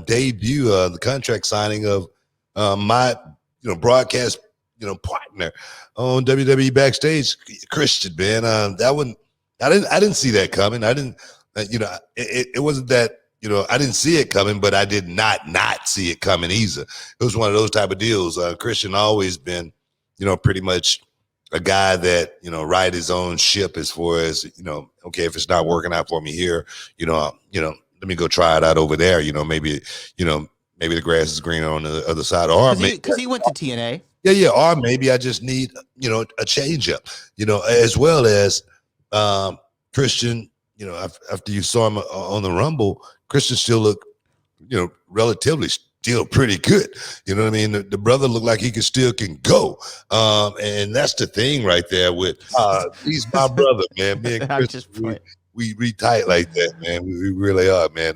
debut, the contract signing of my broadcast partner on WWE Backstage, Christian, man. That one, I didn't see that coming. I didn't, it wasn't that. I didn't see it coming, but I did not see it coming either. It was one of those type of deals. Christian always been, pretty much a guy that, ride his own ship as far as, okay, if it's not working out for me here, let me go try it out over there. Maybe the grass is greener on the other side. Or because he went to TNA. Yeah. Or maybe I just need, a change up, as well as Christian, after you saw him on the Rumble, Christian still looked, relatively still pretty good. You know what I mean? The brother looked like he can go. And that's the thing right there with he's my brother, man. Me and Christian, we tight like that, man. We really are, man.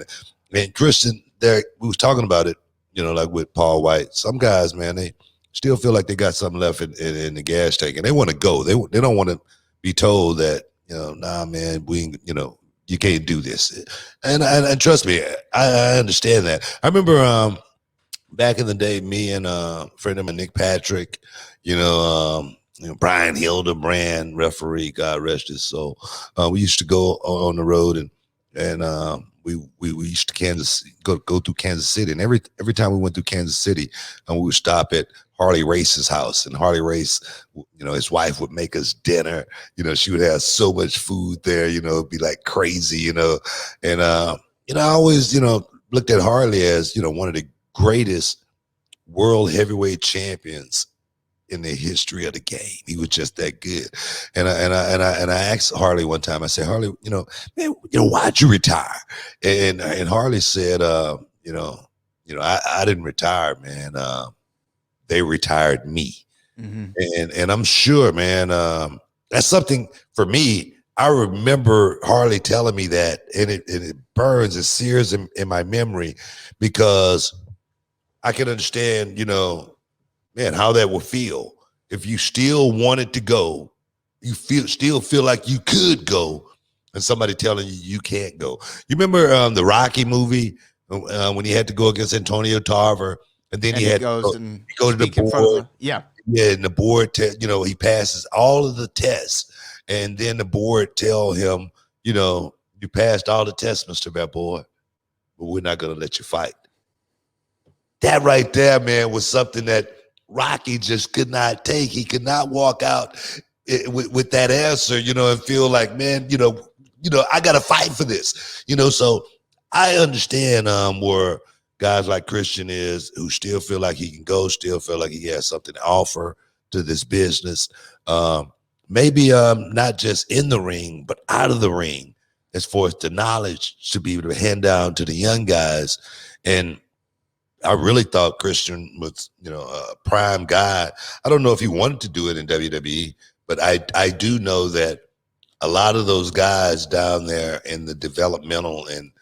And Christian, there we was talking about it, like with Paul White. Some guys, man, they still feel like they got something left in the gas tank, and they want to go. They don't want to be told that, nah, man, you can't do this. And trust me, I understand that. I remember back in the day, me and a friend of mine, Nick Patrick, Brian Hildebrand, referee, God rest his soul. We used to go on the road and we used to go through Kansas City, and every time we went through Kansas City, we would stop at Harley Race's house, and Harley Race, his wife would make us dinner. She would have so much food there, it'd be like crazy, and I always, looked at Harley as, one of the greatest world heavyweight champions in the history of the game. He was just that good. And I asked Harley one time, I said, Harley, man, why'd you retire? And Harley said, I didn't retire, man. They retired me. Mm-hmm. And I'm sure, man, that's something for me. I remember Harley telling me that, and it burns, it sears in my memory, because I can understand, man, how that would feel if you still wanted to go, you still feel like you could go, and somebody telling you can't go. You remember the Rocky movie when he had to go against Antonio Tarver, and then he had to go to the board. And the board, he passes all of the tests, and then the board tell him, you passed all the tests, Mr. Bad Boy, but we're not going to let you fight. That right there, man, was something that Rocky just could not take. He could not walk out with that answer, and feel like, man, I got to fight for this, So I understand where guys like Christian is, who still feel like he can go, still feel like he has something to offer to this business. Maybe not just in the ring, but out of the ring, as far as the knowledge to be able to hand down to the young guys. And I really thought Christian was, a prime guy. I don't know if he wanted to do it in WWE, but I do know that a lot of those guys down there in the developmental and,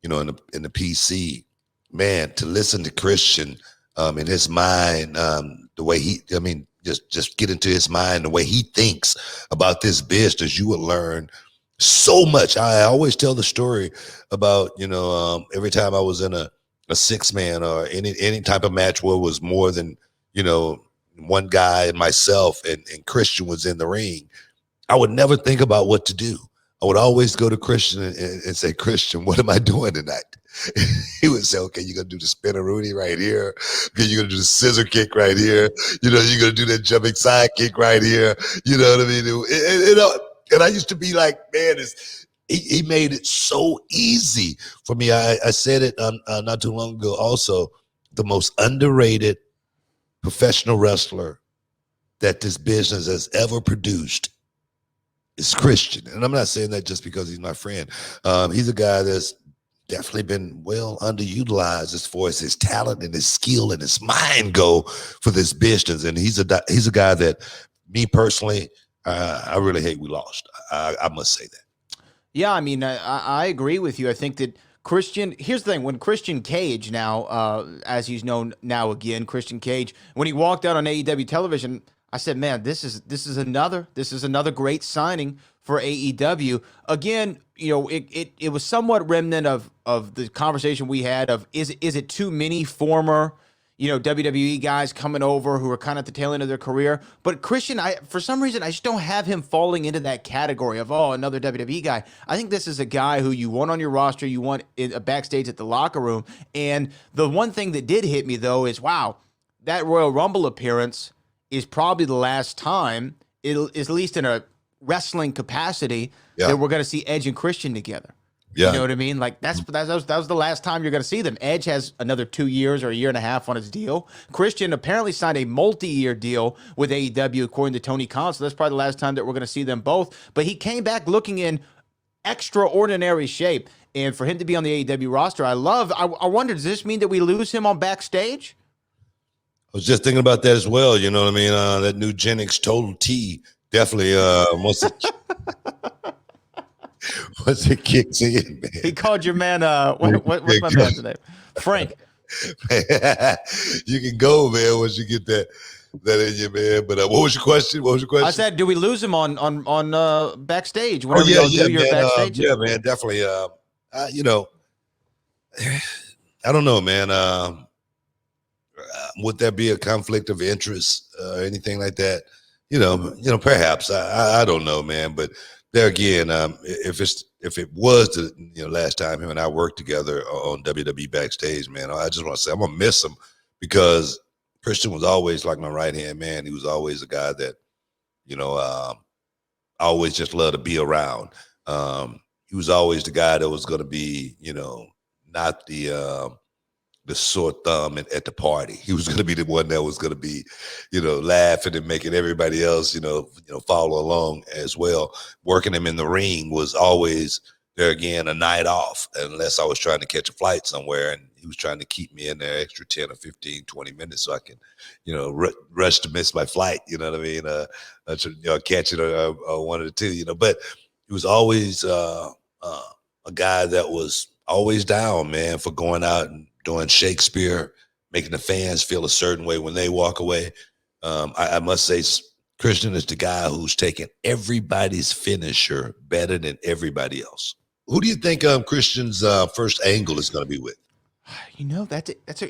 in the PC, man, to listen to Christian in his mind, the way just get into his mind, the way he thinks about this business, you would learn so much. I always tell the story about, every time I was in a 6-man or any type of match where it was more than, one guy and myself and Christian was in the ring, I would never think about what to do. I would always go to Christian and say, Christian, what am I doing tonight? He would say, okay, you're going to do the spinneroonie right here. Okay, you're going to do the scissor kick right here. You're going to do that jumping side kick right here. You know what I mean? And I used to be like, man, he made it so easy for me. I said it not too long ago also, the most underrated professional wrestler that this business has ever produced is Christian. And I'm not saying that just because he's my friend. He's a guy that's definitely been well underutilized as far as his talent and his skill and his mind go for this business. And he's a guy that, me personally, I really hate we lost. I must say that. Yeah, I mean, I agree with you. I think that Christian, here's the thing, when Christian Cage now, as he's known now again, Christian Cage, when he walked out on AEW television, I said, man, this is another great signing for AEW. Again, it was somewhat remnant of the conversation we had of is it too many former WWE guys coming over who are kind of at the tail end of their career. But Christian, for some reason, I just don't have him falling into that category of, another WWE guy. I think this is a guy who you want on your roster, you want backstage at the locker room. And the one thing that did hit me, though, is, wow, that Royal Rumble appearance is probably the last time, it is at least in a wrestling capacity, that we're going to see Edge and Christian together. Yeah. You know what I mean? Like that was the last time you're going to see them. Edge has another 2 years or a year and a half on his deal. Christian apparently signed a multi-year deal with AEW, according to Tony Khan. So that's probably the last time that we're going to see them both. But he came back looking in extraordinary shape. And for him to be on the AEW roster, I wonder, does this mean that we lose him on backstage? I was just thinking about that as well. You know what I mean? That new Gen X Total T definitely once it kicks in, man. He called your man, what's my man's name? Frank. You can go, man, once you get that in you, man. But what was your question? I said, do we lose him on backstage? Whenever y'all do your backstage? Yeah, man, definitely. I don't know, man. Would there be a conflict of interest or anything like that? Perhaps. I don't know, man. But there again, if it was the last time him and I worked together on WWE backstage, man, I just want to say I'm gonna miss him, because Christian was always like my right hand man. He was always a guy that I always just loved to be around. He was always the guy that was going to be not the sore thumb at the party. He was going to be the one that was going to be, laughing and making everybody else, follow along as well. Working him in the ring was always, there again, a night off, unless I was trying to catch a flight somewhere, and he was trying to keep me in there extra 10 or 15, 20 minutes so I can, rush to miss my flight. You know what I mean? Catch it or one of the two, but he was always a guy that was always down, man, for going out and doing Shakespeare, making the fans feel a certain way when they walk away. I must say, Christian is the guy who's taking everybody's finisher better than everybody else. Who do you think Christian's first angle is going to be with?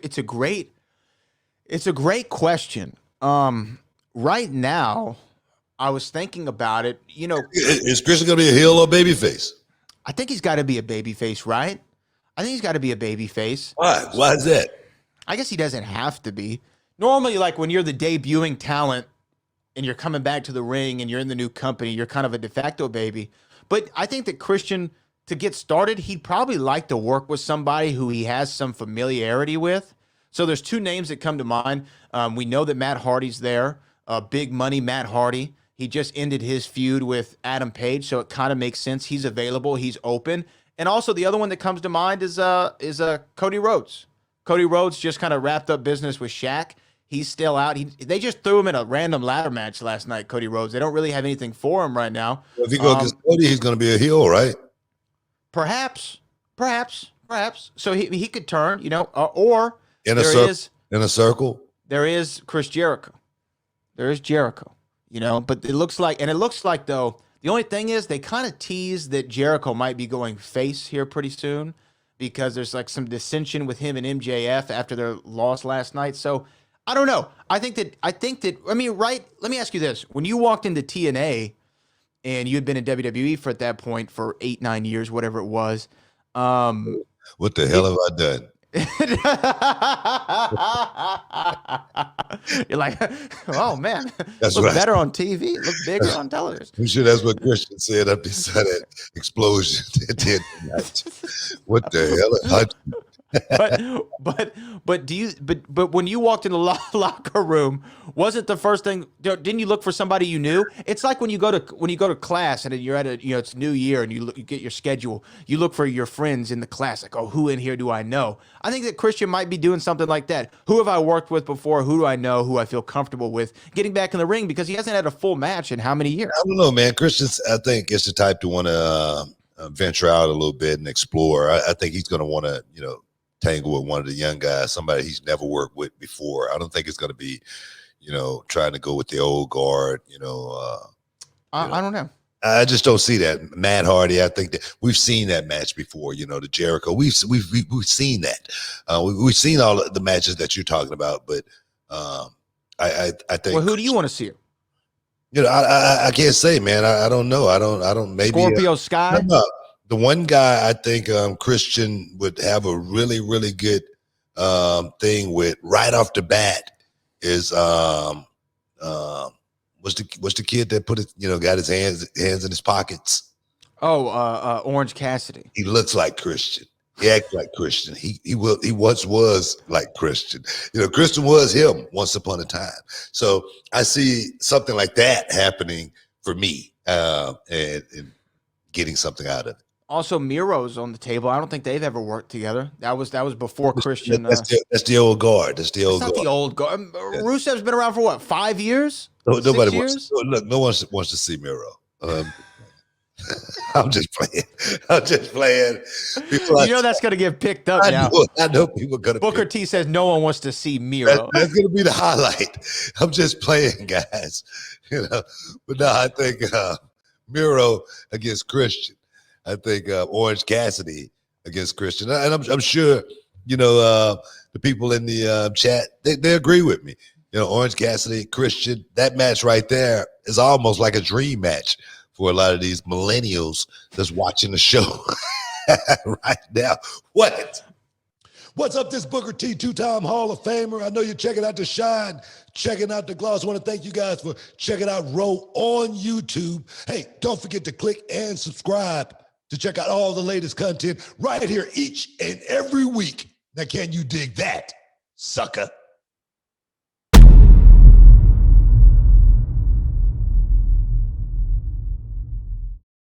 It's a great question. Right now, I was thinking about it. Is Christian going to be a heel or babyface? I think he's got to be a babyface, right? I think he's got to be a babyface. Why? Why is that? I guess he doesn't have to be. Normally, like when you're the debuting talent and you're coming back to the ring and you're in the new company, you're kind of a de facto baby. But I think that Christian, to get started, he'd probably like to work with somebody who he has some familiarity with. So there's two names that come to mind. We know that Matt Hardy's there. Big money Matt Hardy. He just ended his feud with Adam Page, so it kind of makes sense. He's available. He's open. And also the other one that comes to mind is Cody Rhodes. Cody Rhodes just kind of wrapped up business with Shaq. He's still out. They just threw him in a random ladder match last night, Cody Rhodes. They don't really have anything for him right now. Well, if he goes against Cody, he's going to be a heel, right? Perhaps. So he could turn, or in a circle. There is Chris Jericho. There is Jericho, but it looks like though, the only thing is they kind of tease that Jericho might be going face here pretty soon, because there's like some dissension with him and MJF after their loss last night. So I don't know. I think that, right. Let me ask you this. When you walked into TNA and you had been in WWE for at that point for 8-9 years, whatever it was. What the hell have I done? You're like, oh man, that's look better on TV, look bigger on television. I'm sure that's what Christian said up beside that explosion at the end of the night. What the hell? but when you walked in the locker room, wasn't the first thing? Didn't you look for somebody you knew? It's like when you go to class and you're at it's New Year and you get your schedule. You look for your friends in the class, like, oh, who in here do I know? I think that Christian might be doing something like that. Who have I worked with before? Who do I know? Who I feel comfortable with getting back in the ring, because he hasn't had a full match in how many years? I don't know, man. Christian's, I think, is the type to want to venture out a little bit and explore. I think he's going to want to, tangle with one of the young guys, somebody he's never worked with before. I don't think it's going to be, trying to go with the old guard, I don't know. I just don't see that. Matt Hardy, I think that we've seen that match before. The Jericho. We've seen that. We've seen all of the matches that you're talking about, but I think. Well, who do you want to see? I can't say, man. I don't know. I don't. Maybe Scorpio Sky. no. The one guy I think Christian would have a really really good thing with right off the bat is what's the kid that put it, got his hands in his pockets? Oh, Orange Cassidy. He looks like Christian. He acts like Christian. He once was like Christian. Christian was him once upon a time. So I see something like that happening for me, and getting something out of it. Also, Miro's on the table. I don't think they've ever worked together. That was before Christian. That's the old guard. That's the old not guard. the old guard. Rusev's been around for what, 5 years? Nobody 6 years? no one wants to see Miro. I'm just playing. That's going to get picked up now. I know people are going to. Booker T says no one wants to see Miro. That's going to be the highlight. I'm just playing, guys. But no, I think Miro against Christian. I think Orange Cassidy against Christian, and I'm sure the people in the chat they agree with me. Orange Cassidy, Christian, that match right there is almost like a dream match for a lot of these millennials that's watching the show right now. What's up, this Booker T, two-time Hall of Famer? I know you're checking out The Shine, checking out The Gloss. I want to thank you guys for checking out Row on YouTube. Hey, don't forget to click and subscribe to check out all the latest content right here each and every week. Now, can you dig that, sucker?